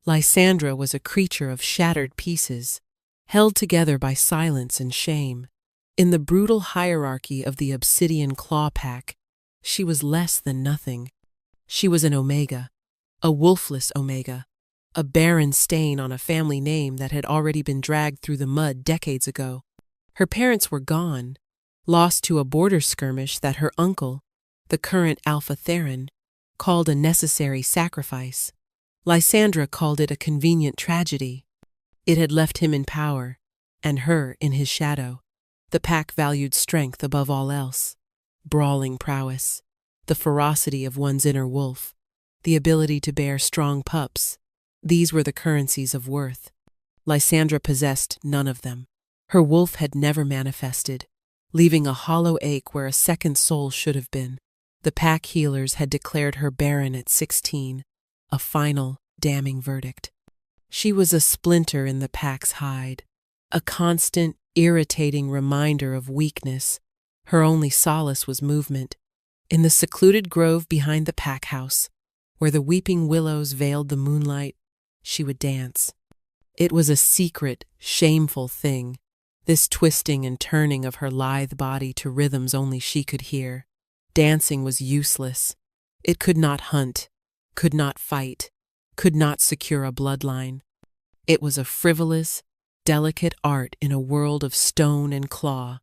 Lysandra was a creature of shattered pieces, held together by silence and shame. In the brutal hierarchy of the obsidian claw pack, she was less than nothing. She was an omega, a wolfless omega, a barren stain on a family name that had already been dragged through the mud decades ago. Her parents were gone, lost to a border skirmish that her uncle, the current Alpha Theron, called a necessary sacrifice. Lysandra called it a convenient tragedy. It had left him in power, and her in his shadow. The pack valued strength above all else, brawling prowess, the ferocity of one's inner wolf, the ability to bear strong pups. These were the currencies of worth. Lysandra possessed none of them. Her wolf had never manifested, leaving a hollow ache where a second soul should have been. The pack healers had declared her barren at 16, a final, damning verdict. She was a splinter in the pack's hide, a constant, irritating reminder of weakness. Her only solace was movement. In the secluded grove behind the pack house, where the weeping willows veiled the moonlight, she would dance. It was a secret, shameful thing, this twisting and turning of her lithe body to rhythms only she could hear. Dancing was useless. It could not hunt, could not fight, could not secure a bloodline. It was a frivolous, delicate art in a world of stone and claw.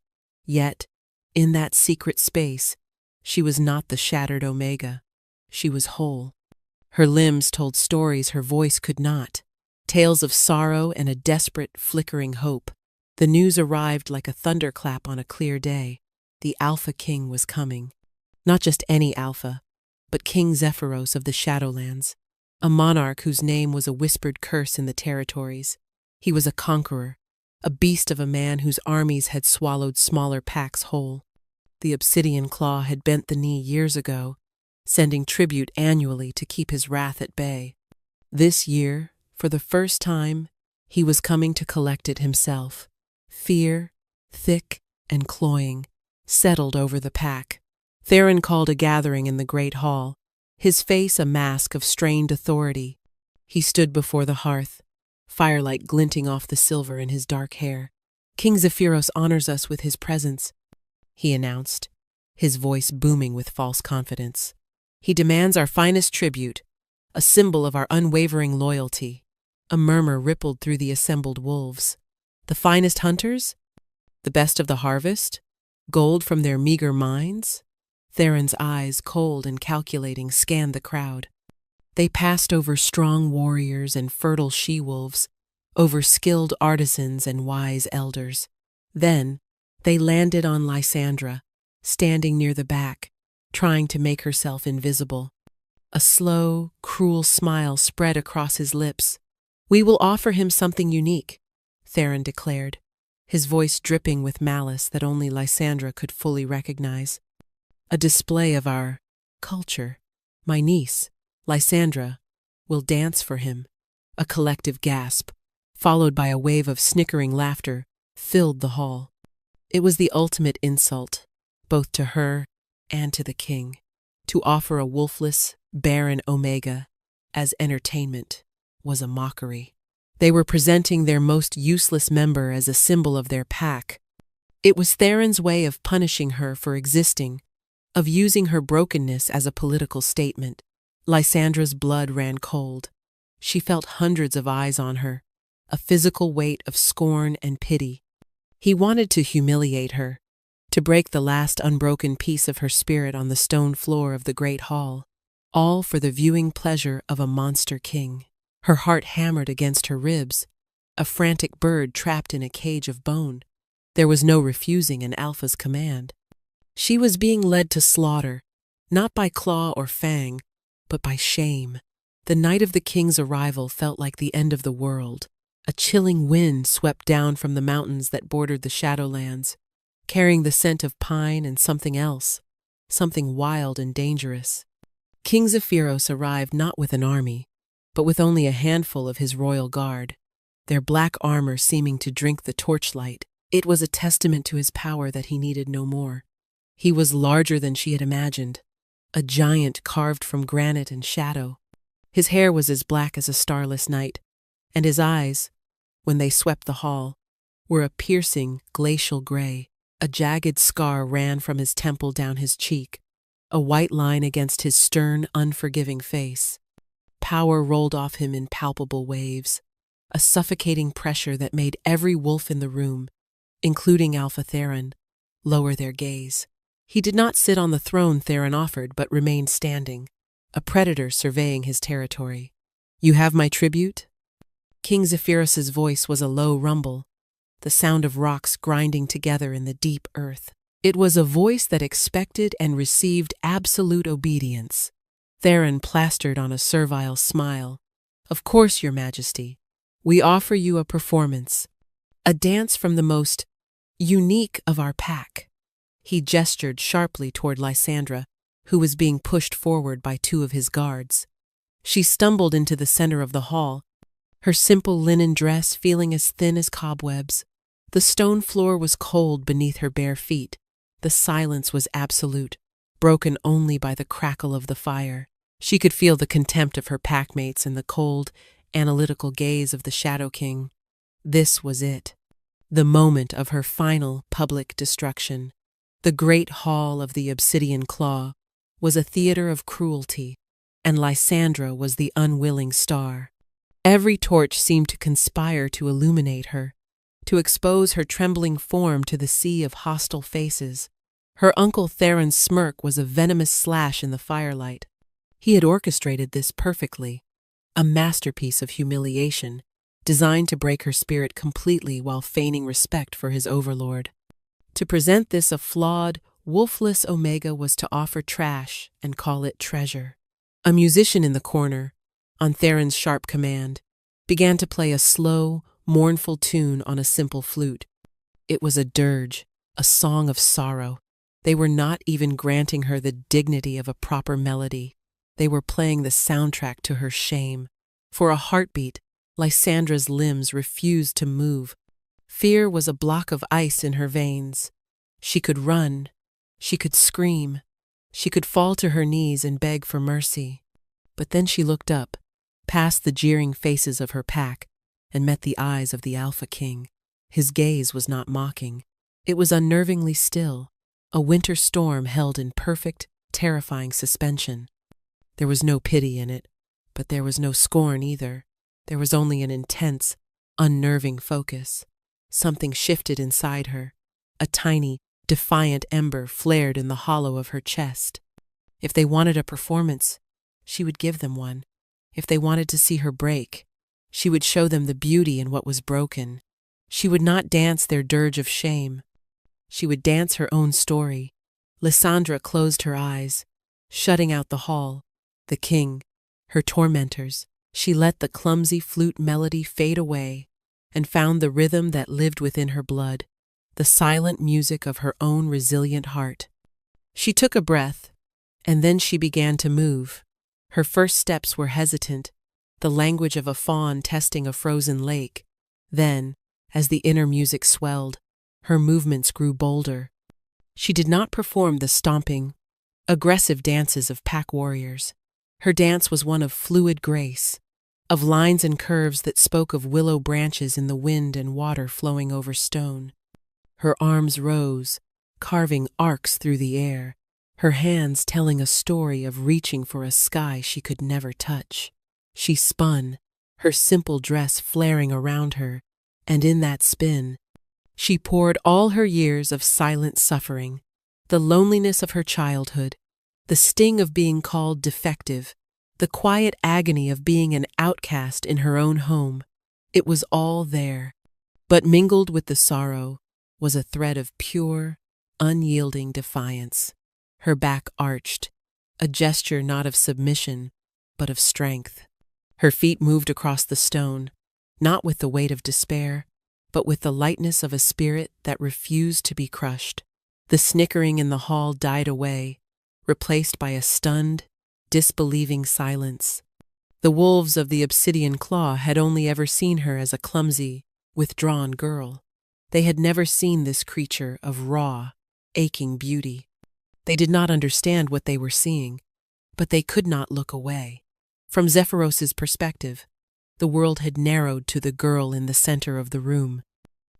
Yet, in that secret space, she was not the shattered omega. She was whole. Her limbs told stories her voice could not, tales of sorrow and a desperate, flickering hope. The news arrived like a thunderclap on a clear day. The Alpha King was coming. Not just any Alpha, but King Zephyros of the Shadowlands, a monarch whose name was a whispered curse in the territories. He was a conqueror, a beast of a man whose armies had swallowed smaller packs whole. The Obsidian Claw had bent the knee years ago, sending tribute annually to keep his wrath at bay. This year, for the first time, he was coming to collect it himself. Fear, thick and cloying, settled over the pack. Theron called a gathering in the great hall, his face a mask of strained authority. He stood before the hearth, firelight glinting off the silver in his dark hair. "King Zephyros honors us with his presence," he announced, his voice booming with false confidence. "He demands our finest tribute, a symbol of our unwavering loyalty." A murmur rippled through the assembled wolves. The finest hunters? The best of the harvest? Gold from their meager mines? Theron's eyes, cold and calculating, scanned the crowd. They passed over strong warriors and fertile she-wolves, over skilled artisans and wise elders. Then, they landed on Lysandra, standing near the back, trying to make herself invisible. A slow, cruel smile spread across his lips. "We will offer him something unique," Theron declared, his voice dripping with malice that only Lysandra could fully recognize. "A display of our culture. My niece, Lysandra, will dance for him." A collective gasp, followed by a wave of snickering laughter, filled the hall. It was the ultimate insult, both to her and to the king, to offer a wolfless, barren omega as entertainment was a mockery. They were presenting their most useless member as a symbol of their pack. It was Theron's way of punishing her for existing, of using her brokenness as a political statement. Lysandra's blood ran cold. She felt hundreds of eyes on her, a physical weight of scorn and pity. He wanted to humiliate her, to break the last unbroken piece of her spirit on the stone floor of the great hall, all for the viewing pleasure of a monster king. Her heart hammered against her ribs, a frantic bird trapped in a cage of bone. There was no refusing an alpha's command. She was being led to slaughter, not by claw or fang, but by shame. The night of the king's arrival felt like the end of the world. A chilling wind swept down from the mountains that bordered the Shadowlands, carrying the scent of pine and something else, something wild and dangerous. King Zephyros arrived not with an army, but with only a handful of his royal guard, their black armor seeming to drink the torchlight. It was a testament to his power that he needed no more. He was larger than she had imagined, a giant carved from granite and shadow. His hair was as black as a starless night, and his eyes, when they swept the hall, were a piercing, glacial gray. A jagged scar ran from his temple down his cheek, a white line against his stern, unforgiving face. Power rolled off him in palpable waves, a suffocating pressure that made every wolf in the room, including Alpha Theron, lower their gaze. He did not sit on the throne Theron offered, but remained standing, a predator surveying his territory. "You have my tribute?" King Zephyrus's voice was a low rumble, the sound of rocks grinding together in the deep earth. It was a voice that expected and received absolute obedience. Theron plastered on a servile smile. "Of course, Your Majesty. We offer you a performance, a dance from the most unique of our pack." He gestured sharply toward Lysandra, who was being pushed forward by two of his guards. She stumbled into the center of the hall, her simple linen dress feeling as thin as cobwebs. The stone floor was cold beneath her bare feet. The silence was absolute, broken only by the crackle of the fire. She could feel the contempt of her packmates and the cold, analytical gaze of the Shadow King. This was it, the moment of her final public destruction. The great hall of the Obsidian Claw was a theater of cruelty, and Lysandra was the unwilling star. Every torch seemed to conspire to illuminate her, to expose her trembling form to the sea of hostile faces. Her uncle Theron's smirk was a venomous slash in the firelight. He had orchestrated this perfectly, a masterpiece of humiliation, designed to break her spirit completely while feigning respect for his overlord. To present this a flawed, wolfless Omega was to offer trash and call it treasure. A musician in the corner, on Theron's sharp command, began to play a slow, mournful tune on a simple flute. It was a dirge, a song of sorrow. They were not even granting her the dignity of a proper melody. They were playing the soundtrack to her shame. For a heartbeat, Lysandra's limbs refused to move. Fear was a block of ice in her veins. She could run. She could scream. She could fall to her knees and beg for mercy. But then she looked up, past the jeering faces of her pack, and met the eyes of the Alpha King. His gaze was not mocking. It was unnervingly still, a winter storm held in perfect, terrifying suspension. There was no pity in it, but there was no scorn either. There was only an intense, unnerving focus. Something shifted inside her. A tiny, defiant ember flared in the hollow of her chest. If they wanted a performance, she would give them one. If they wanted to see her break, she would show them the beauty in what was broken. She would not dance their dirge of shame. She would dance her own story. Lysandra closed her eyes, shutting out the hall, the king, her tormentors. She let the clumsy flute melody fade away and found the rhythm that lived within her blood, the silent music of her own resilient heart. She took a breath, and then she began to move. Her first steps were hesitant, the language of a fawn testing a frozen lake. Then, as the inner music swelled, her movements grew bolder. She did not perform the stomping, aggressive dances of pack warriors. Her dance was one of fluid grace, of lines and curves that spoke of willow branches in the wind and water flowing over stone. Her arms rose, carving arcs through the air, her hands telling a story of reaching for a sky she could never touch. She spun, her simple dress flaring around her, and in that spin, she poured all her years of silent suffering, the loneliness of her childhood, the sting of being called defective, the quiet agony of being an outcast in her own home. It was all there, but mingled with the sorrow was a thread of pure, unyielding defiance. Her back arched, a gesture not of submission, but of strength. Her feet moved across the stone, not with the weight of despair, but with the lightness of a spirit that refused to be crushed. The snickering in the hall died away, replaced by a stunned, disbelieving silence. The wolves of the Obsidian Claw had only ever seen her as a clumsy, withdrawn girl. They had never seen this creature of raw, aching beauty. They did not understand what they were seeing, but they could not look away. From Zephyros's perspective, the world had narrowed to the girl in the center of the room.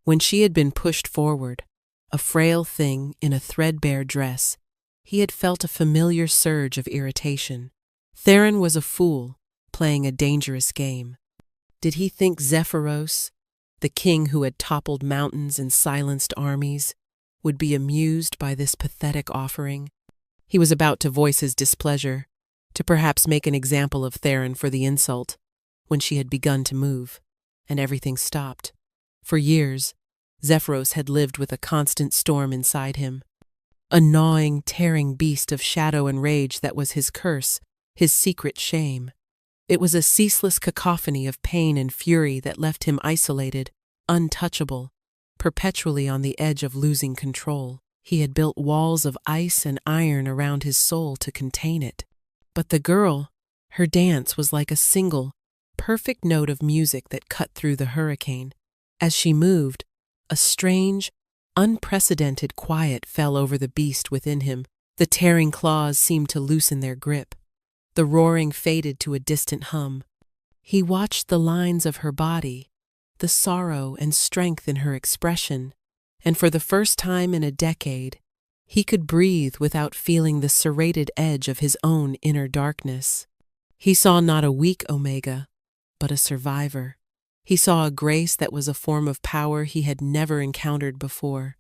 When she had been pushed forward, a frail thing in a threadbare dress, he had felt a familiar surge of irritation. Theron was a fool, playing a dangerous game. Did he think Zephyros, the king who had toppled mountains and silenced armies, would be amused by this pathetic offering? He was about to voice his displeasure, to perhaps make an example of Theron for the insult, when she had begun to move, and everything stopped. For years, Zephyros had lived with a constant storm inside him, a gnawing, tearing beast of shadow and rage that was his curse, his secret shame. It was a ceaseless cacophony of pain and fury that left him isolated, untouchable, perpetually on the edge of losing control. He had built walls of ice and iron around his soul to contain it. But the girl, her dance was like a single, perfect note of music that cut through the hurricane. As she moved, a strange, unprecedented quiet fell over the beast within him. The tearing claws seemed to loosen their grip. The roaring faded to a distant hum. He watched the lines of her body, the sorrow and strength in her expression, and for the first time in a decade, he could breathe without feeling the serrated edge of his own inner darkness. He saw not a weak Omega, but a survivor. He saw a grace that was a form of power he had never encountered before.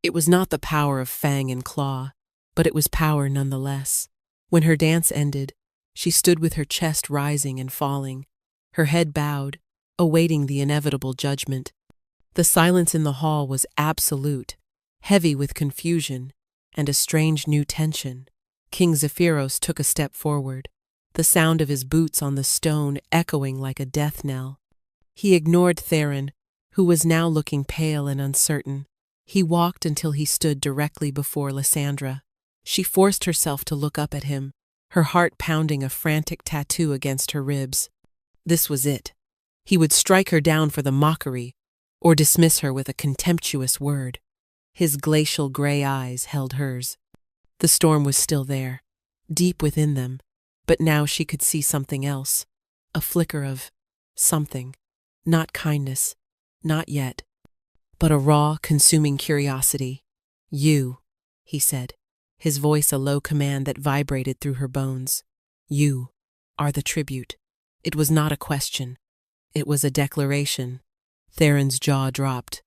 It was not the power of fang and claw, but it was power nonetheless. When her dance ended, she stood with her chest rising and falling, her head bowed, awaiting the inevitable judgment. The silence in the hall was absolute, heavy with confusion and a strange new tension. King Zephyros took a step forward, the sound of his boots on the stone echoing like a death knell. He ignored Theron, who was now looking pale and uncertain. He walked until he stood directly before Lysandra. She forced herself to look up at him, her heart pounding a frantic tattoo against her ribs. This was it. He would strike her down for the mockery, or dismiss her with a contemptuous word. His glacial gray eyes held hers. The storm was still there, deep within them, but now she could see something else, a flicker of something. Not kindness, not yet, but a raw, consuming curiosity. "You," he said, his voice a low command that vibrated through her bones. "You are the tribute." It was not a question. It was a declaration. Theron's jaw dropped.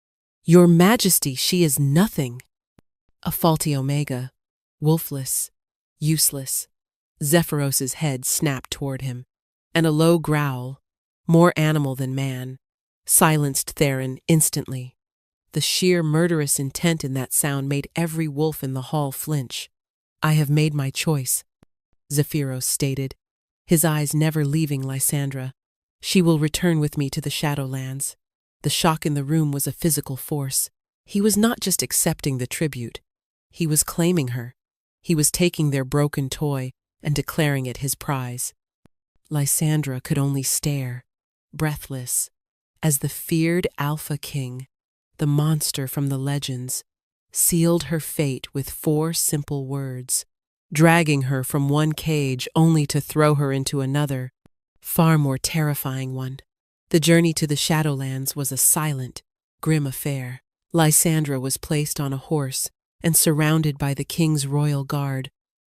"Your Majesty, she is nothing." A faulty Omega, wolfless, useless. Zephyros's head snapped toward him, and a low growl, more animal than man, silenced Theron instantly. The sheer murderous intent in that sound made every wolf in the hall flinch. "I have made my choice," Zephyros stated, his eyes never leaving Lysandra. "She will return with me to the Shadowlands." The shock in the room was a physical force. He was not just accepting the tribute. He was claiming her. He was taking their broken toy and declaring it his prize. Lysandra could only stare, breathless, as the feared Alpha King, the monster from the legends, sealed her fate with 4 simple words, dragging her from one cage only to throw her into another, far more terrifying one. The journey to the Shadowlands was a silent, grim affair. Lysandra was placed on a horse and surrounded by the king's royal guard,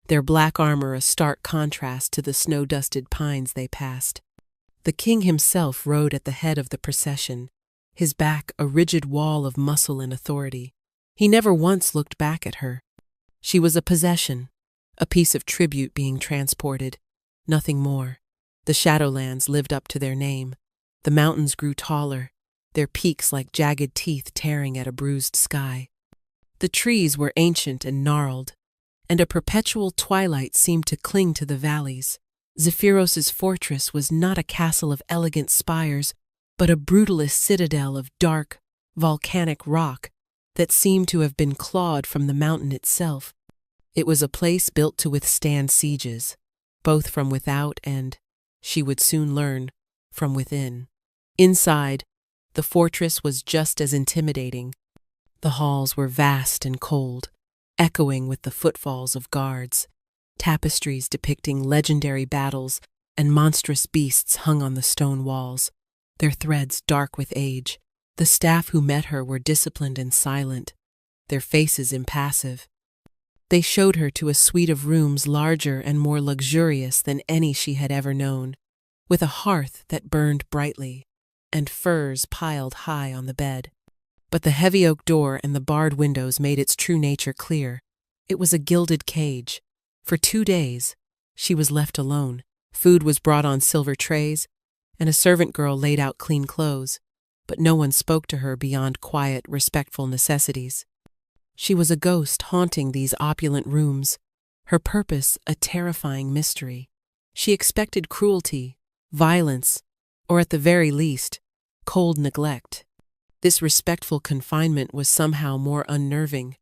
their black armor a stark contrast to the snow-dusted pines they passed. The king himself rode at the head of the procession, his back a rigid wall of muscle and authority. He never once looked back at her. She was a possession, a piece of tribute being transported, nothing more. The Shadowlands lived up to their name. The mountains grew taller, their peaks like jagged teeth tearing at a bruised sky. The trees were ancient and gnarled, and a perpetual twilight seemed to cling to the valleys. Zephyros's fortress was not a castle of elegant spires, but a brutalist citadel of dark, volcanic rock that seemed to have been clawed from the mountain itself. It was a place built to withstand sieges, both from without and, she would soon learn, from within. Inside, the fortress was just as intimidating. The halls were vast and cold, echoing with the footfalls of guards. Tapestries depicting legendary battles and monstrous beasts hung on the stone walls, their threads dark with age. The staff who met her were disciplined and silent, their faces impassive. They showed her to a suite of rooms larger and more luxurious than any she had ever known, with a hearth that burned brightly, and furs piled high on the bed. But the heavy oak door and the barred windows made its true nature clear. It was a gilded cage. For 2 days, she was left alone. Food was brought on silver trays, and a servant girl laid out clean clothes, but no one spoke to her beyond quiet, respectful necessities. She was a ghost haunting these opulent rooms, her purpose a terrifying mystery. She expected cruelty, violence, or at the very least, cold neglect. This respectful confinement was somehow more unnerving.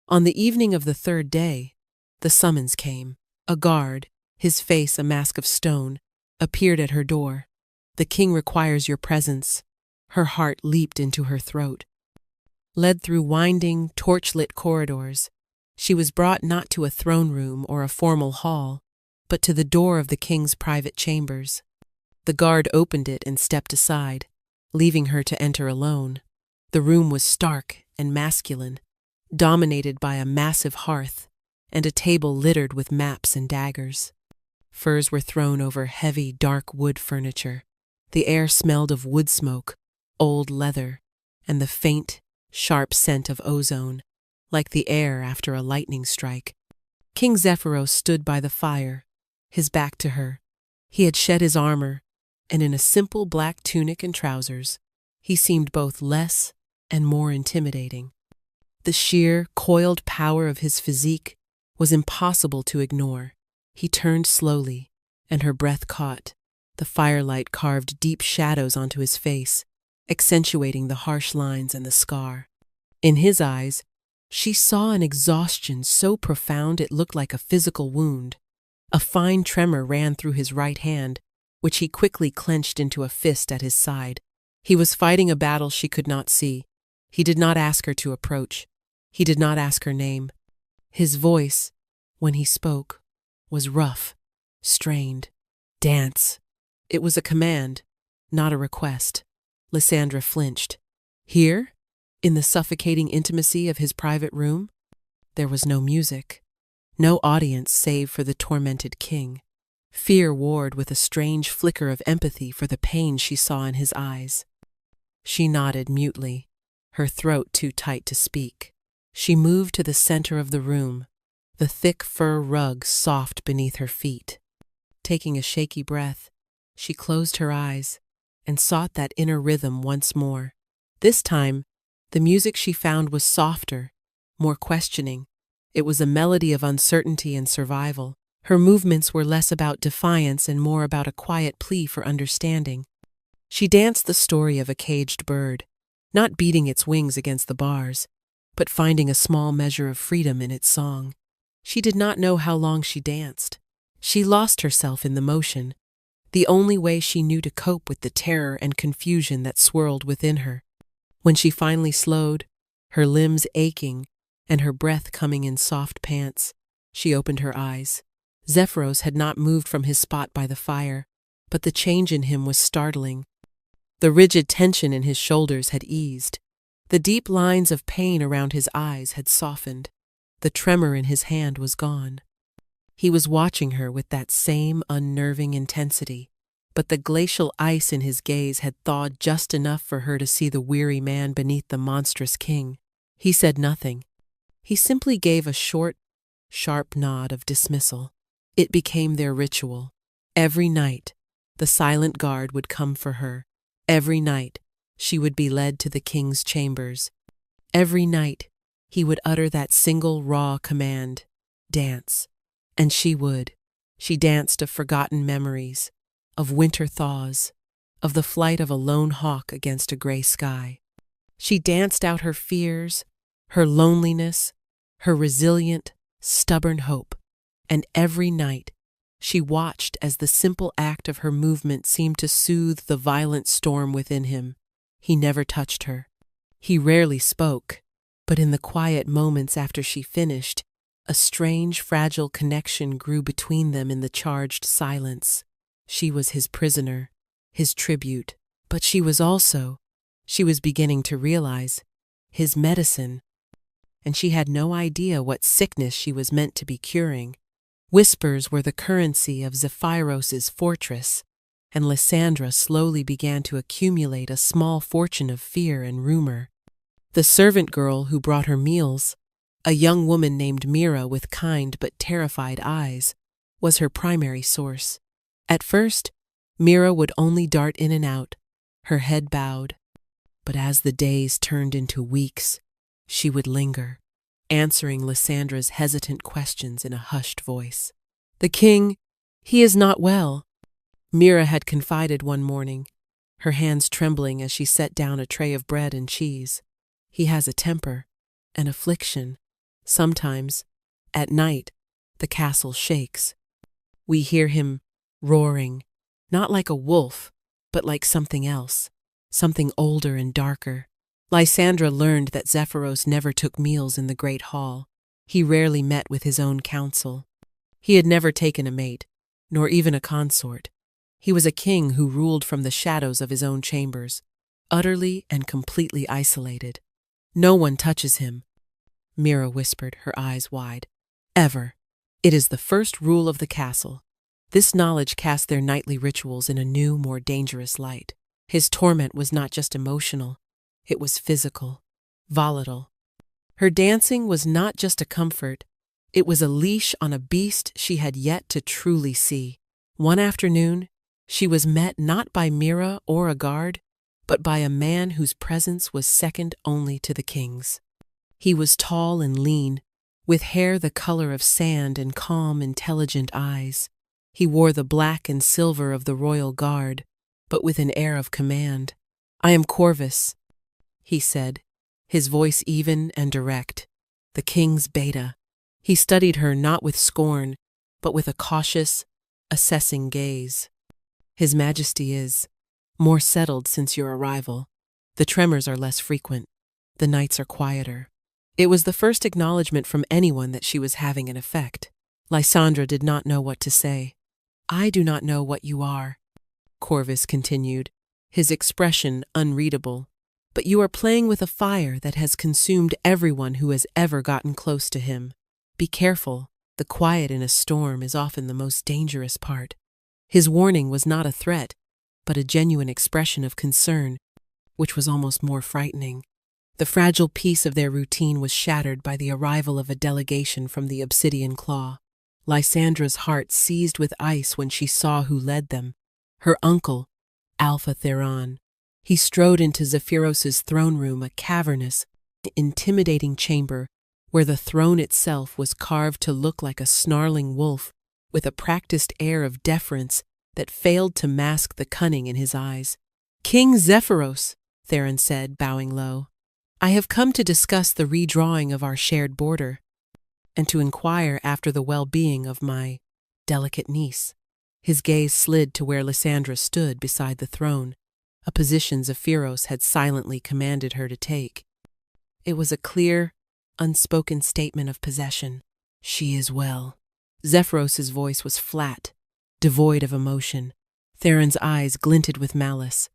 On the evening of the 3rd day, the summons came. A guard, his face a mask of stone, appeared at her door. "The king requires your presence." Her heart leaped into her throat. Led through winding, torch-lit corridors, she was brought not to a throne room or a formal hall, but to the door of the king's private chambers. The guard opened it and stepped aside, leaving her to enter alone. The room was stark and masculine, dominated by a massive hearth and a table littered with maps and daggers. Furs were thrown over heavy, dark wood furniture. The air smelled of wood smoke, old leather, and the faint, sharp scent of ozone, like the air after a lightning strike. King Zephyros stood by the fire, his back to her. He had shed his armor, and in a simple black tunic and trousers, he seemed both less and more intimidating. The sheer, coiled power of his physique was impossible to ignore. He turned slowly, and her breath caught. The firelight carved deep shadows onto his face, accentuating the harsh lines and the scar. In his eyes, she saw an exhaustion so profound it looked like a physical wound. A fine tremor ran through his right hand, which he quickly clenched into a fist at his side. He was fighting a battle she could not see. He did not ask her to approach. He did not ask her name. His voice, when he spoke, was rough, strained. "Dance." It was a command, not a request. Lysandra flinched. Here, in the suffocating intimacy of his private room, there was no music, no audience save for the tormented king. Fear warred with a strange flicker of empathy for the pain she saw in his eyes. She nodded mutely, her throat too tight to speak. She moved to the center of the room, the thick fur rug soft beneath her feet. Taking a shaky breath, she closed her eyes and sought that inner rhythm once more. This time, the music she found was softer, more questioning. It was a melody of uncertainty and survival. Her movements were less about defiance and more about a quiet plea for understanding. She danced the story of a caged bird, not beating its wings against the bars, but finding a small measure of freedom in its song. She did not know how long she danced. She lost herself in the motion, the only way she knew to cope with the terror and confusion that swirled within her. When she finally slowed, her limbs aching and her breath coming in soft pants, she opened her eyes. Zephyros had not moved from his spot by the fire, but the change in him was startling. The rigid tension in his shoulders had eased. The deep lines of pain around his eyes had softened. The tremor in his hand was gone. He was watching her with that same unnerving intensity, but the glacial ice in his gaze had thawed just enough for her to see the weary man beneath the monstrous king. He said nothing. He simply gave a short, sharp nod of dismissal. It became their ritual. Every night, the silent guard would come for her. Every night, she would be led to the king's chambers. Every night, he would utter that single raw command, "Dance." And she would. She danced of forgotten memories, of winter thaws, of the flight of a lone hawk against a gray sky. She danced out her fears, her loneliness, her resilient, stubborn hope. And every night, she watched as the simple act of her movement seemed to soothe the violent storm within him. He never touched her. He rarely spoke, but in the quiet moments after she finished, a strange, fragile connection grew between them in the charged silence. She was his prisoner, his tribute, but she was also, she was beginning to realize, his medicine. And she had no idea what sickness she was meant to be curing. Whispers were the currency of Zephyros's fortress, and Lysandra slowly began to accumulate a small fortune of fear and rumor. The servant girl who brought her meals, a young woman named Mira with kind but terrified eyes, was her primary source. At first, Mira would only dart in and out, her head bowed. But as the days turned into weeks, she would linger, answering Lysandra's hesitant questions in a hushed voice. "The king, he is not well," Mira had confided one morning, her hands trembling as she set down a tray of bread and cheese. "He has a temper, an affliction. Sometimes, at night, the castle shakes. We hear him roaring, not like a wolf, but like something else, something older and darker." Lysandra learned that Zephyros never took meals in the great hall. He rarely met with his own council. He had never taken a mate, nor even a consort. He was a king who ruled from the shadows of his own chambers, utterly and completely isolated. "No one touches him," Mira whispered, her eyes wide. "Ever. It is the first rule of the castle." This knowledge cast their nightly rituals in a new, more dangerous light. His torment was not just emotional, it was physical, volatile. Her dancing was not just a comfort, it was a leash on a beast she had yet to truly see. One afternoon, she was met not by Mira or a guard, but by a man whose presence was second only to the king's. He was tall and lean, with hair the color of sand and calm, intelligent eyes. He wore the black and silver of the royal guard, but with an air of command. "I am Corvus," he said, his voice even and direct, "the king's beta." He studied her not with scorn, but with a cautious, assessing gaze. "His Majesty is more settled since your arrival. The tremors are less frequent. The nights are quieter." It was the first acknowledgement from anyone that she was having an effect. Lysandra did not know what to say. "I do not know what you are," Corvus continued, his expression unreadable, "but you are playing with a fire that has consumed everyone who has ever gotten close to him. Be careful, the quiet in a storm is often the most dangerous part." His warning was not a threat, but a genuine expression of concern, which was almost more frightening. The fragile peace of their routine was shattered by the arrival of a delegation from the Obsidian Claw. Lysandra's heart seized with ice when she saw who led them. Her uncle, Alpha Theron. He strode into Zephyros's throne room, a cavernous, intimidating chamber where the throne itself was carved to look like a snarling wolf, with a practiced air of deference that failed to mask the cunning in his eyes. "King Zephyros," Theron said, bowing low, "I have come to discuss the redrawing of our shared border, and to inquire after the well-being of my delicate niece." His gaze slid to where Lysandra stood beside the throne, a position Zephyros had silently commanded her to take. It was a clear, unspoken statement of possession. "She is well." Zephyros's voice was flat, devoid of emotion. Theron's eyes glinted with malice.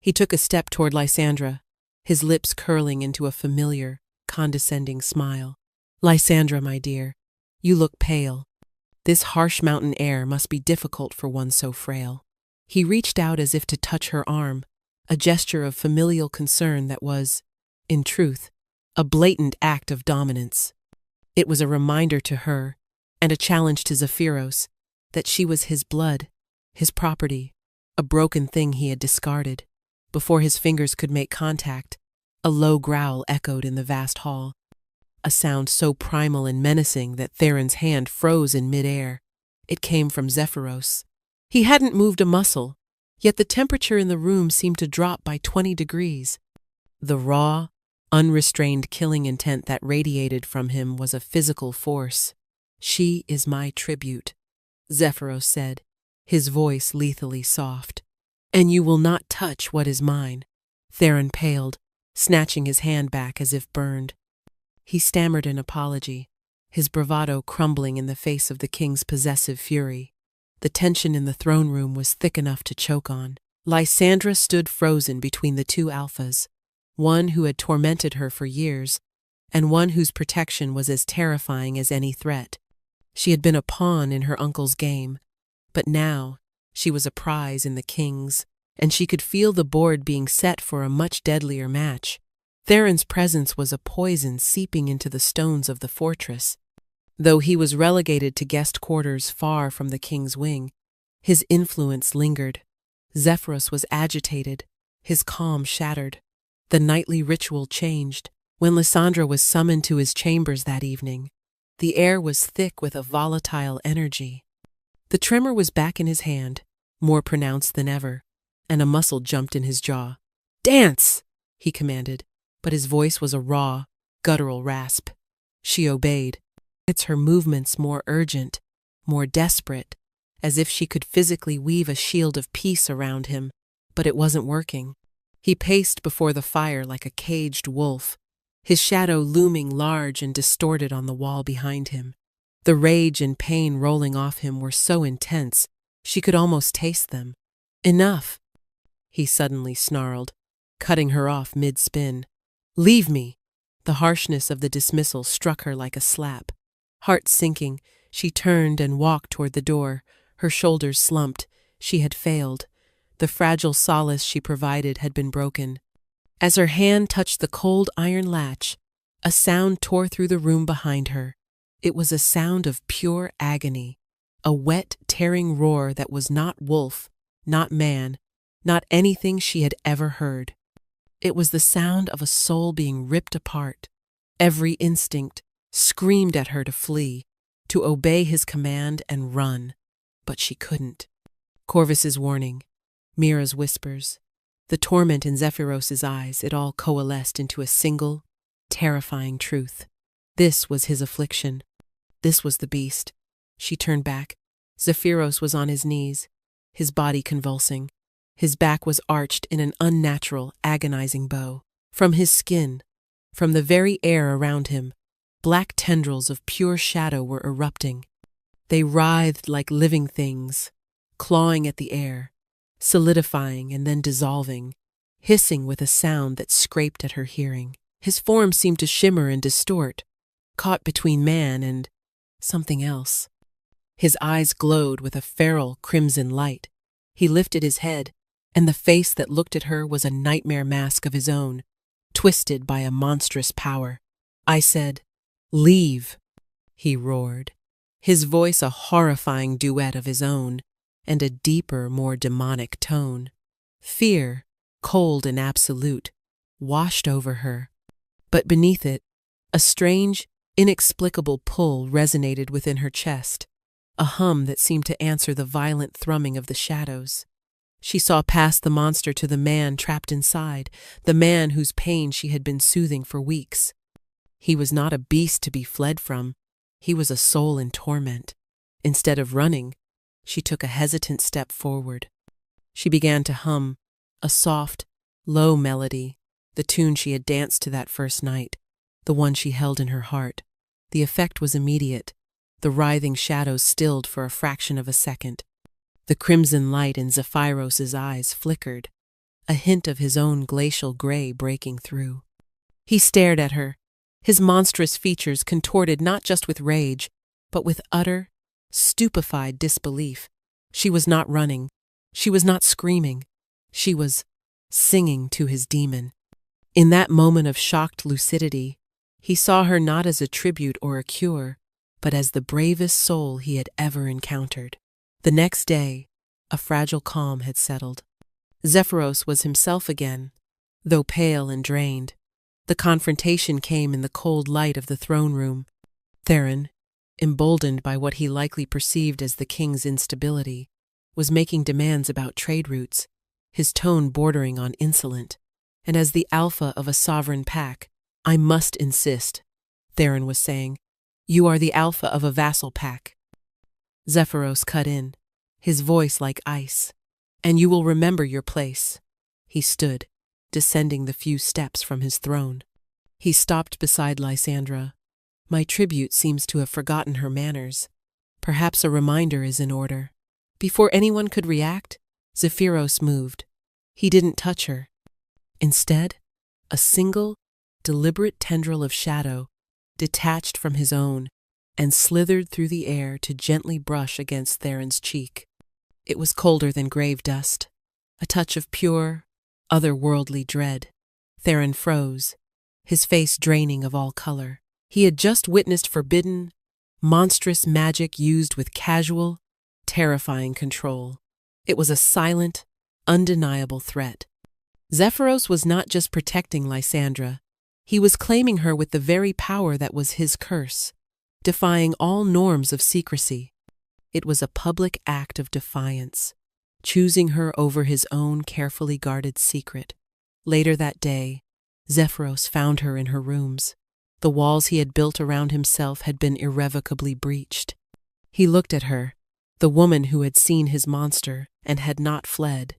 He took a step toward Lysandra, his lips curling into a familiar, condescending smile. "Lysandra, my dear, you look pale. This harsh mountain air must be difficult for one so frail." He reached out as if to touch her arm, a gesture of familial concern that was, in truth, a blatant act of dominance. It was a reminder to her, and a challenge to Zephyros, that she was his blood, his property, a broken thing he had discarded. Before his fingers could make contact, a low growl echoed in the vast hall, a sound so primal and menacing that Theron's hand froze in midair. It came from Zephyros. He hadn't moved a muscle, yet the temperature in the room seemed to drop by 20 degrees. The raw, unrestrained killing intent that radiated from him was a physical force. "She is my tribute," Zephyros said, his voice lethally soft. "And you will not touch what is mine." Theron paled, snatching his hand back as if burned. He stammered an apology, his bravado crumbling in the face of the king's possessive fury. The tension in the throne room was thick enough to choke on. Lysandra stood frozen between the two alphas, one who had tormented her for years, and one whose protection was as terrifying as any threat. She had been a pawn in her uncle's game, but now she was a prize in the king's, and she could feel the board being set for a much deadlier match. Theron's presence was a poison seeping into the stones of the fortress. Though he was relegated to guest quarters far from the king's wing, his influence lingered. Zephyros was agitated, his calm shattered. The nightly ritual changed. When Lysandra was summoned to his chambers that evening, the air was thick with a volatile energy. The tremor was back in his hand, more pronounced than ever, and a muscle jumped in his jaw. "Dance!" he commanded, but his voice was a raw, guttural rasp. She obeyed, her movements more urgent, more desperate, as if she could physically weave a shield of peace around him, but it wasn't working. He paced before the fire like a caged wolf, his shadow looming large and distorted on the wall behind him. The rage and pain rolling off him were so intense, she could almost taste them. "Enough," he suddenly snarled, cutting her off mid-spin. "Leave me!" The harshness of the dismissal struck her like a slap. Heart sinking, she turned and walked toward the door, her shoulders slumped. She had failed. The fragile solace she provided had been broken. As her hand touched the cold iron latch, a sound tore through the room behind her. It was a sound of pure agony, a wet, tearing roar that was not wolf, not man, not anything she had ever heard. It was the sound of a soul being ripped apart. Every instinct screamed at her to flee, to obey his command and run, but she couldn't. Corvus's warning, Mira's whispers, the torment in Zephyros's eyes, it all coalesced into a single, terrifying truth. This was his affliction. This was the beast. She turned back. Zephyros was on his knees, his body convulsing. His back was arched in an unnatural, agonizing bow. From his skin, from the very air around him, black tendrils of pure shadow were erupting. They writhed like living things, clawing at the air, solidifying and then dissolving, hissing with a sound that scraped at her hearing. His form seemed to shimmer and distort, caught between man and something else. His eyes glowed with a feral crimson light. He lifted his head, and the face that looked at her was a nightmare mask of his own, twisted by a monstrous power. "I said, 'Leave,'" he roared, his voice a horrifying duet of his own, and a deeper, more demonic tone. Fear, cold and absolute, washed over her. But beneath it, a strange, inexplicable pull resonated within her chest, a hum that seemed to answer the violent thrumming of the shadows. She saw past the monster to the man trapped inside, the man whose pain she had been soothing for weeks. He was not a beast to be fled from. He was a soul in torment. Instead of running, she took a hesitant step forward. She began to hum, a soft, low melody, the tune she had danced to that first night, the one she held in her heart. The effect was immediate. The writhing shadows stilled for a fraction of a second. The crimson light in Zephyros's eyes flickered, a hint of his own glacial gray breaking through. He stared at her, his monstrous features contorted not just with rage, but with utter, stupefied disbelief. She was not running. She was not screaming. She was singing to his demon. In that moment of shocked lucidity, he saw her not as a tribute or a cure, but as the bravest soul he had ever encountered. The next day, a fragile calm had settled. Zephyros was himself again, though pale and drained. The confrontation came in the cold light of the throne room. Theron, emboldened by what he likely perceived as the king's instability, was making demands about trade routes, his tone bordering on insolent. And as the alpha of a sovereign pack, "I must insist," Theron was saying. "You are the alpha of a vassal pack." Zephyros cut in, his voice like ice. "And you will remember your place." He stood, descending the few steps from his throne. He stopped beside Lysandra. "My tribute seems to have forgotten her manners. Perhaps a reminder is in order." Before anyone could react, Zephyros moved. He didn't touch her. Instead, a single, deliberate tendril of shadow detached from his own and slithered through the air to gently brush against Theron's cheek. It was colder than grave dust, a touch of pure, otherworldly dread. Theron froze, his face draining of all color. He had just witnessed forbidden, monstrous magic used with casual, terrifying control. It was a silent, undeniable threat. Zephyros was not just protecting Lysandra. He was claiming her with the very power that was his curse, defying all norms of secrecy. It was a public act of defiance, choosing her over his own carefully guarded secret. Later that day, Zephyros found her in her rooms. The walls he had built around himself had been irrevocably breached. He looked at her, the woman who had seen his monster and had not fled,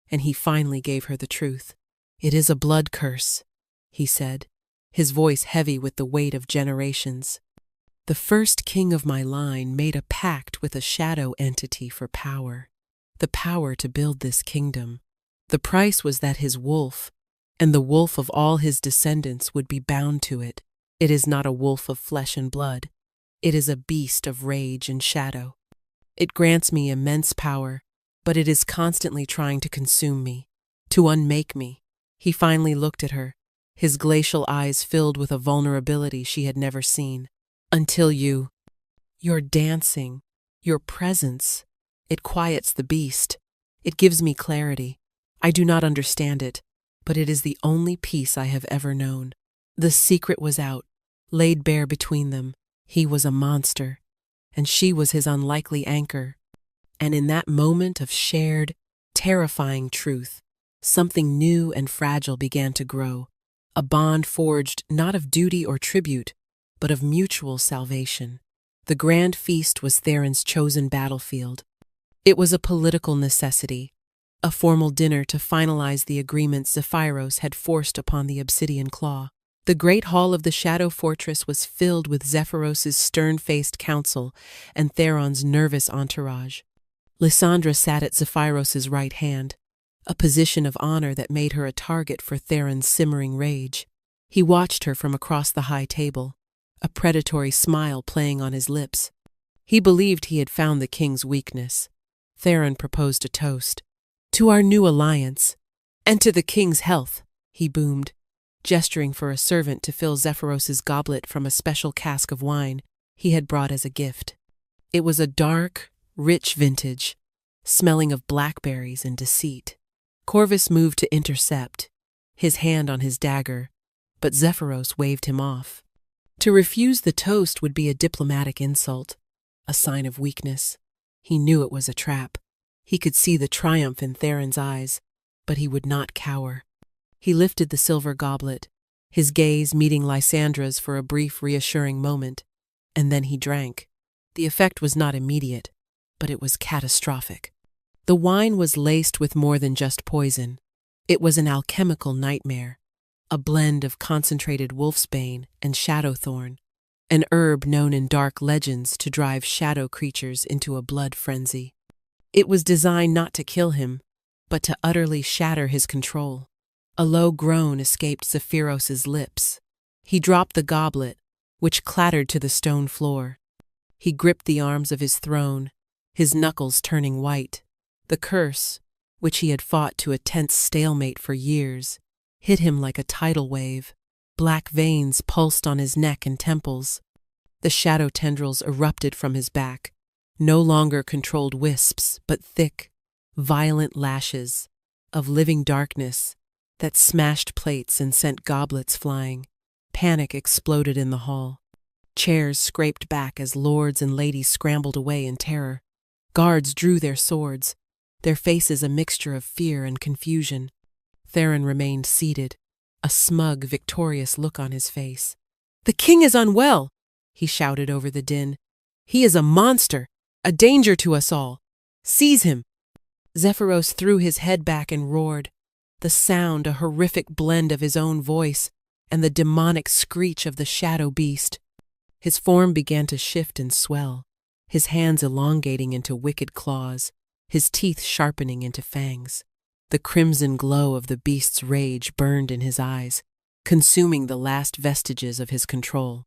and he finally gave her the truth. "It is a blood curse," he said, his voice heavy with the weight of generations. "The first king of my line made a pact with a shadow entity for power, the power to build this kingdom. The price was that his wolf, and the wolf of all his descendants, would be bound to it. It is not a wolf of flesh and blood. It is a beast of rage and shadow. It grants me immense power, but it is constantly trying to consume me, to unmake me." He finally looked at her, his glacial eyes filled with a vulnerability she had never seen. "Until your dancing, your presence, it quiets the beast. It gives me clarity. I do not understand it, but it is the only peace I have ever known." The secret was out, laid bare between them. He was a monster, and she was his unlikely anchor. And in that moment of shared, terrifying truth, something new and fragile began to grow, a bond forged not of duty or tribute, but of mutual salvation. The grand feast was Theron's chosen battlefield. It was a political necessity, a formal dinner to finalize the agreements Zephyros had forced upon the obsidian claw. The great hall of the Shadow Fortress was filled with Zephyros's stern-faced council and Theron's nervous entourage. Lysandra sat at Zephyros's right hand, a position of honor that made her a target for Theron's simmering rage. He watched her from across the high table, a predatory smile playing on his lips. He believed he had found the king's weakness. Theron proposed a toast. "To our new alliance, and to the king's health," he boomed, gesturing for a servant to fill Zephyros's goblet from a special cask of wine he had brought as a gift. It was a dark, rich vintage, smelling of blackberries and deceit. Corvus moved to intercept, his hand on his dagger, but Zephyros waved him off. To refuse the toast would be a diplomatic insult, a sign of weakness. He knew it was a trap. He could see the triumph in Theron's eyes, but he would not cower. He lifted the silver goblet, his gaze meeting Lysandra's for a brief, reassuring moment, and then he drank. The effect was not immediate, but it was catastrophic. The wine was laced with more than just poison. It was an alchemical nightmare, a blend of concentrated wolfsbane and shadowthorn, an herb known in dark legends to drive shadow creatures into a blood frenzy. It was designed not to kill him, but to utterly shatter his control. A low groan escaped Zephyros's lips. He dropped the goblet, which clattered to the stone floor. He gripped the arms of his throne, his knuckles turning white. The curse, which he had fought to a tense stalemate for years, hit him like a tidal wave. Black veins pulsed on his neck and temples. The shadow tendrils erupted from his back, no longer controlled wisps, but thick, violent lashes of living darkness that smashed plates and sent goblets flying. Panic exploded in the hall. Chairs scraped back as lords and ladies scrambled away in terror. Guards drew their swords, their faces a mixture of fear and confusion. Theron remained seated, a smug, victorious look on his face. "The king is unwell," he shouted over the din. "He is a monster, a danger to us all. Seize him!" Zephyros threw his head back and roared, the sound a horrific blend of his own voice and the demonic screech of the shadow beast. His form began to shift and swell, his hands elongating into wicked claws. his teeth sharpening into fangs. The crimson glow of the beast's rage burned in his eyes, consuming the last vestiges of his control.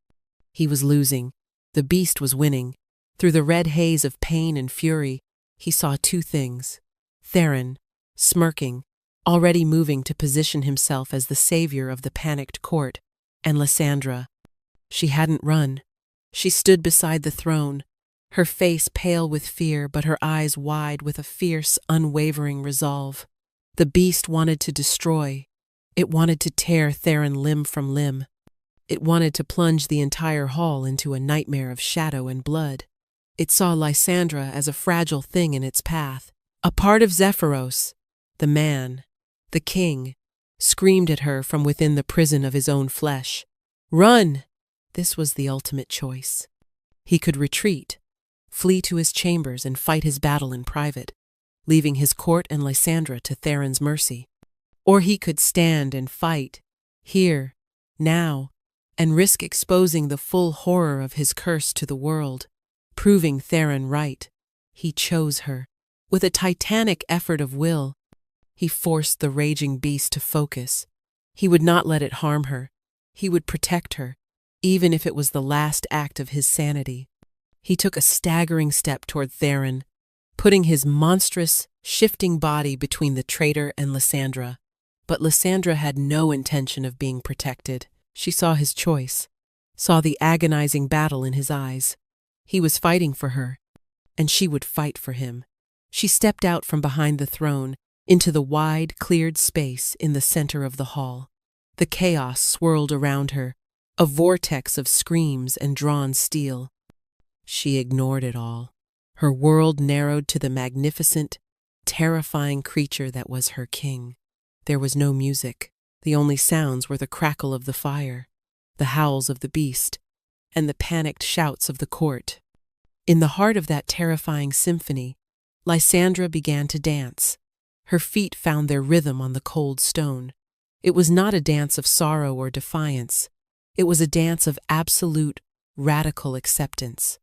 He was losing. The beast was winning. Through the red haze of pain and fury, he saw two things. Theron, smirking, already moving to position himself as the savior of the panicked court, and Lysandra. She hadn't run. She stood beside the throne, her face pale with fear but her eyes wide with a fierce, unwavering resolve. The beast wanted to destroy. It wanted to tear Theron limb from limb. It wanted to plunge the entire hall into a nightmare of shadow and blood. It saw Lysandra as a fragile thing in its path, a part of Zephyros. The man, the king, screamed at her from within the prison of his own flesh. Run! This was the ultimate choice. He could retreat, flee to his chambers and fight his battle in private, leaving his court and Lysandra to Theron's mercy. Or he could stand and fight, here, now, and risk exposing the full horror of his curse to the world, proving Theron right. He chose her. With a titanic effort of will, he forced the raging beast to focus. He would not let it harm her. He would protect her, even if it was the last act of his sanity. He took a staggering step toward Theron, putting his monstrous, shifting body between the traitor and Lysandra. But Lysandra had no intention of being protected. She saw his choice, saw the agonizing battle in his eyes. He was fighting for her, and she would fight for him. She stepped out from behind the throne into the wide, cleared space in the center of the hall. The chaos swirled around her, a vortex of screams and drawn steel. She ignored it all. Her world narrowed to the magnificent, terrifying creature that was her king. There was no music. The only sounds were the crackle of the fire, the howls of the beast, and the panicked shouts of the court. In the heart of that terrifying symphony, Lysandra began to dance. Her feet found their rhythm on the cold stone. It was not a dance of sorrow or defiance. It was a dance of absolute, radical acceptance.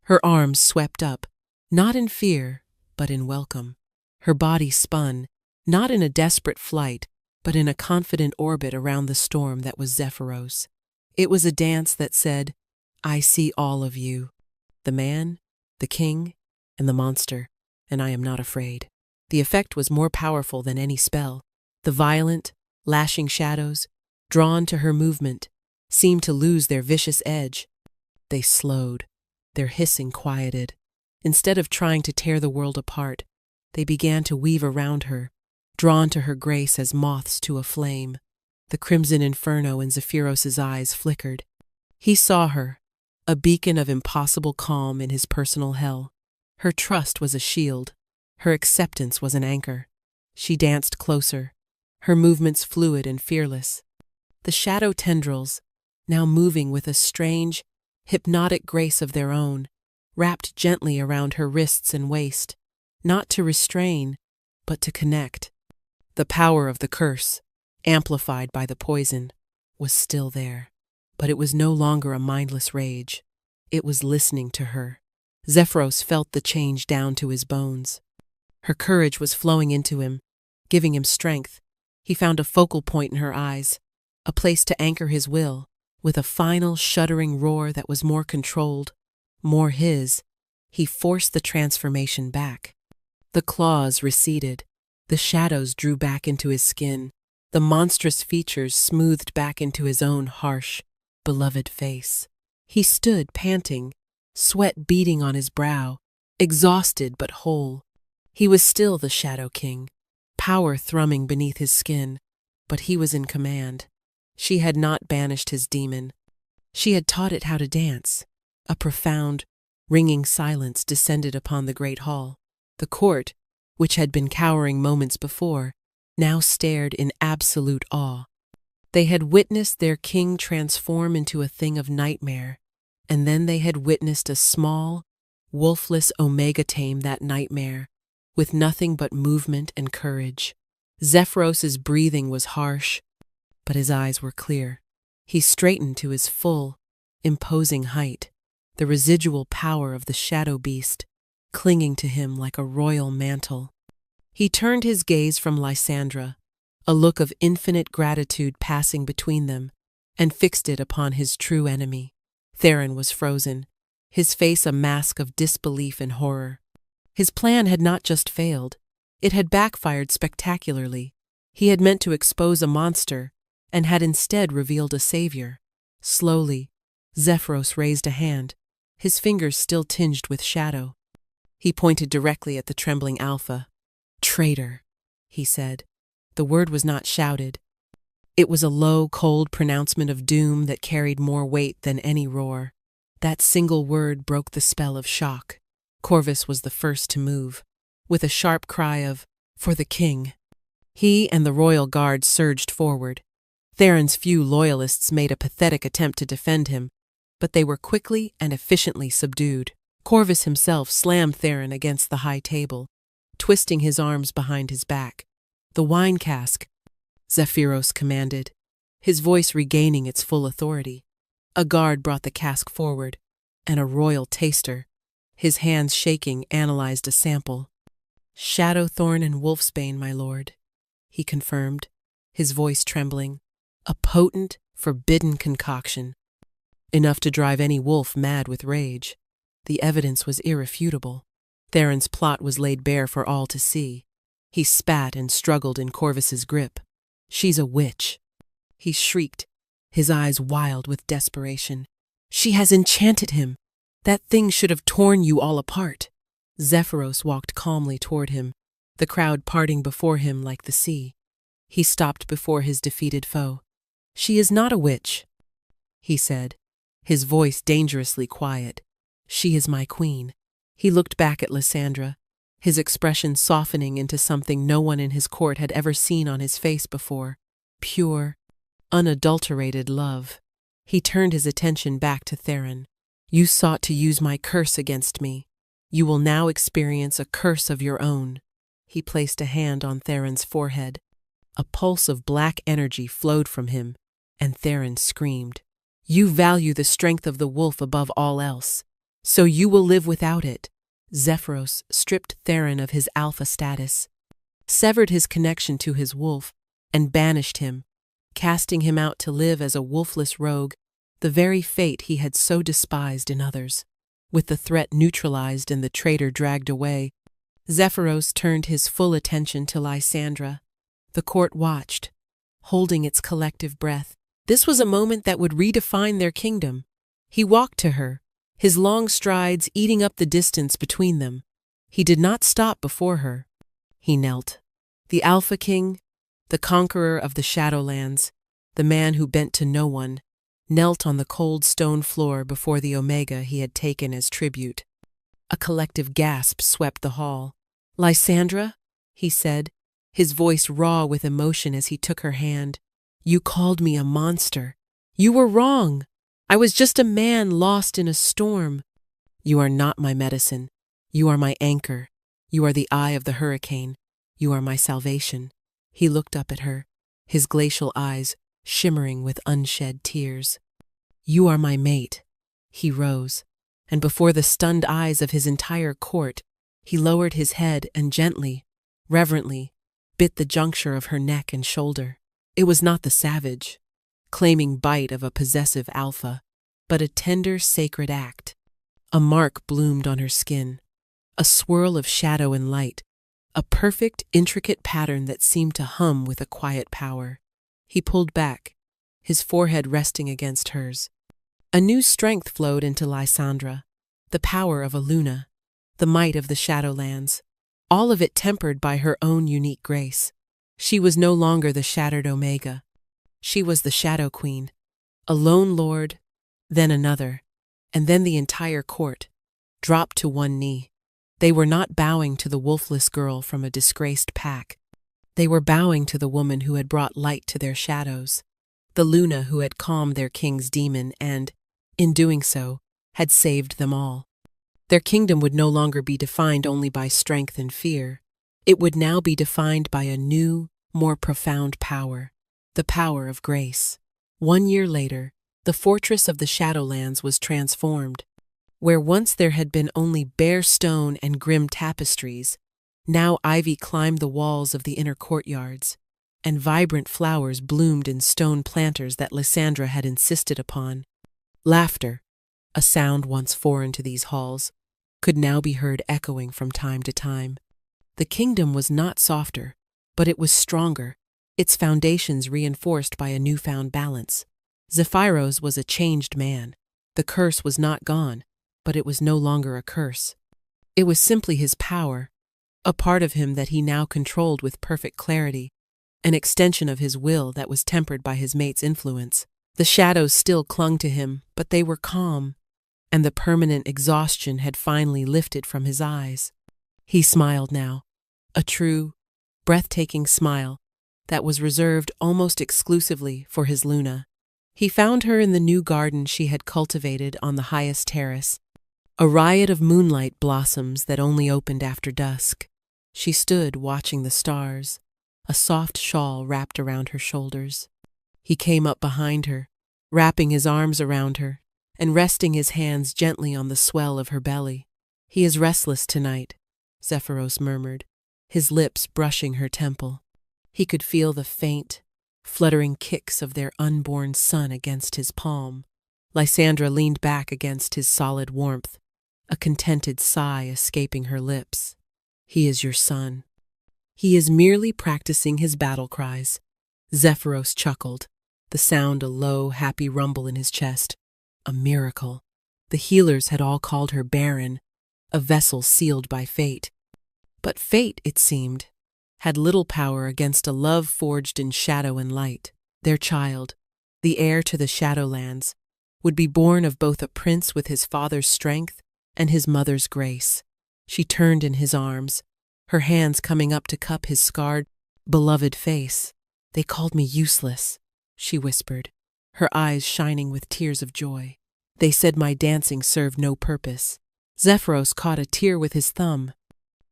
Her arms swept up, not in fear, but in welcome. Her body spun, not in a desperate flight, but in a confident orbit around the storm that was Zephyros. It was a dance that said, I see all of you, the man, the king, and the monster, and I am not afraid. The effect was more powerful than any spell. The violent, lashing shadows, drawn to her movement, seemed to lose their vicious edge. They slowed, their hissing quieted. Instead of trying to tear the world apart, they began to weave around her, drawn to her grace as moths to a flame. The crimson inferno in Zephyros's eyes flickered. He saw her, a beacon of impossible calm in his personal hell. Her trust was a shield. Her acceptance was an anchor. She danced closer, her movements fluid and fearless. The shadow tendrils, now moving with a strange, hypnotic grace of their own, wrapped gently around her wrists and waist, not to restrain, but to connect. The power of the curse, amplified by the poison, was still there. But it was no longer a mindless rage. It was listening to her. Zephyros felt the change down to his bones. Her courage was flowing into him, giving him strength. He found a focal point in her eyes, a place to anchor his will. With a final shuddering roar that was more controlled, more his, he forced the transformation back. The claws receded. The shadows drew back into his skin. The monstrous features smoothed back into his own harsh, beloved face. He stood panting, sweat beading on his brow, exhausted but whole. He was still the Shadow King, power thrumming beneath his skin, but he was in command. She had not banished his demon. She had taught it how to dance. A profound, ringing silence descended upon the great hall. The court, which had been cowering moments before, now stared in absolute awe. They had witnessed their king transform into a thing of nightmare, and then they had witnessed a small, wolfless omega tame that nightmare, with nothing but movement and courage. Zephyros's breathing was harsh, but his eyes were clear. He straightened to his full, imposing height. The residual power of the shadow beast, clinging to him like a royal mantle. He turned his gaze from Lysandra, a look of infinite gratitude passing between them, and fixed it upon his true enemy. Theron was frozen, his face a mask of disbelief and horror. His plan had not just failed, it had backfired spectacularly. He had meant to expose a monster, and had instead revealed a savior. Slowly, Zephyros raised a hand, his fingers still tinged with shadow. He pointed directly at the trembling Alpha. "Traitor," he said. The word was not shouted. It was a low, cold pronouncement of doom that carried more weight than any roar. That single word broke the spell of shock. Corvus was the first to move. With a sharp cry of, "For the king!" he and the royal guard surged forward. Theron's few loyalists made a pathetic attempt to defend him, but they were quickly and efficiently subdued. Corvus himself slammed Theron against the high table, twisting his arms behind his back. "The wine cask," Zephyros commanded, his voice regaining its full authority. A guard brought the cask forward, and a royal taster, his hands shaking, analyzed a sample. "Shadowthorn and wolfsbane, my lord," he confirmed, his voice trembling. "A potent, forbidden concoction. Enough to drive any wolf mad with rage." The evidence was irrefutable. Theron's plot was laid bare for all to see. He spat and struggled in Corvus's grip. "She's a witch," he shrieked, his eyes wild with desperation. "She has enchanted him. That thing should have torn you all apart." Zephyros walked calmly toward him, the crowd parting before him like the sea. He stopped before his defeated foe. "She is not a witch," he said, his voice dangerously quiet. "She is my queen." He looked back at Lysandra, his expression softening into something no one in his court had ever seen on his face before. Pure, unadulterated love. He turned his attention back to Theron. "You sought to use my curse against me. You will now experience a curse of your own." He placed a hand on Theron's forehead. A pulse of black energy flowed from him, and Theron screamed. "You value the strength of the wolf above all else, so you will live without it." Zephyros stripped Theron of his alpha status, severed his connection to his wolf, and banished him, casting him out to live as a wolfless rogue, the very fate he had so despised in others. With the threat neutralized and the traitor dragged away, Zephyros turned his full attention to Lysandra. The court watched, holding its collective breath. This was a moment that would redefine their kingdom. He walked to her, his long strides eating up the distance between them. He did not stop before her. He knelt. The Alpha King, the conqueror of the Shadowlands, the man who bent to no one, knelt on the cold stone floor before the Omega he had taken as tribute. A collective gasp swept the hall. "Lysandra," he said, his voice raw with emotion as he took her hand. "You called me a monster. You were wrong. I was just a man lost in a storm. You are not my medicine. You are my anchor. You are the eye of the hurricane. You are my salvation." He looked up at her, his glacial eyes shimmering with unshed tears. "You are my mate." He rose, and before the stunned eyes of his entire court, he lowered his head and gently, reverently, bit the juncture of her neck and shoulder. It was not the savage, claiming bite of a possessive alpha, but a tender, sacred act. A mark bloomed on her skin, a swirl of shadow and light, a perfect, intricate pattern that seemed to hum with a quiet power. He pulled back, his forehead resting against hers. A new strength flowed into Lysandra, the power of a Luna, the might of the Shadowlands, all of it tempered by her own unique grace. She was no longer the shattered Omega. She was the Shadow Queen, a lone lord, then another, and then the entire court dropped to one knee. They were not bowing to the wolfless girl from a disgraced pack. They were bowing to the woman who had brought light to their shadows, the Luna who had calmed their king's demon and, in doing so, had saved them all. Their kingdom would no longer be defined only by strength and fear. It would now be defined by a new, more profound power, the power of grace. 1 year later, the fortress of the Shadowlands was transformed. Where once there had been only bare stone and grim tapestries, now ivy climbed the walls of the inner courtyards, and vibrant flowers bloomed in stone planters that Lysandra had insisted upon. Laughter, a sound once foreign to these halls, could now be heard echoing from time to time. The kingdom was not softer, but it was stronger, its foundations reinforced by a newfound balance. Zephyros was a changed man. The curse was not gone, but it was no longer a curse. It was simply his power, a part of him that he now controlled with perfect clarity, an extension of his will that was tempered by his mate's influence. The shadows still clung to him, but they were calm, and the permanent exhaustion had finally lifted from his eyes. He smiled now, a true, breathtaking smile that was reserved almost exclusively for his Luna. He found her in the new garden she had cultivated on the highest terrace, a riot of moonlight blossoms that only opened after dusk. She stood watching the stars, a soft shawl wrapped around her shoulders. He came up behind her, wrapping his arms around her and resting his hands gently on the swell of her belly. "He is restless tonight," Zephyros murmured, his lips brushing her temple. He could feel the faint, fluttering kicks of their unborn son against his palm. Lysandra leaned back against his solid warmth, a contented sigh escaping her lips. "He is your son. He is merely practicing his battle cries." Zephyros chuckled, the sound a low, happy rumble in his chest. A miracle. The healers had all called her barren, a vessel sealed by fate. But fate, it seemed, had little power against a love forged in shadow and light. Their child, the heir to the Shadowlands, would be born of both a prince with his father's strength and his mother's grace. She turned in his arms, her hands coming up to cup his scarred, beloved face. "They called me useless," she whispered, her eyes shining with tears of joy. "They said my dancing served no purpose." Zephyros caught a tear with his thumb.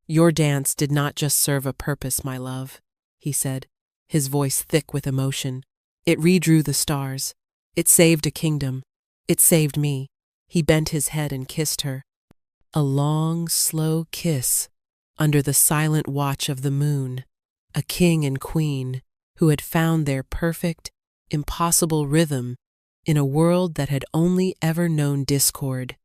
"Your dance did not just serve a purpose, my love," he said, his voice thick with emotion. "It redrew the stars. It saved a kingdom. It saved me." He bent his head and kissed her. A long, slow kiss under the silent watch of the moon. A king and queen who had found their perfect, impossible rhythm in a world that had only ever known discord.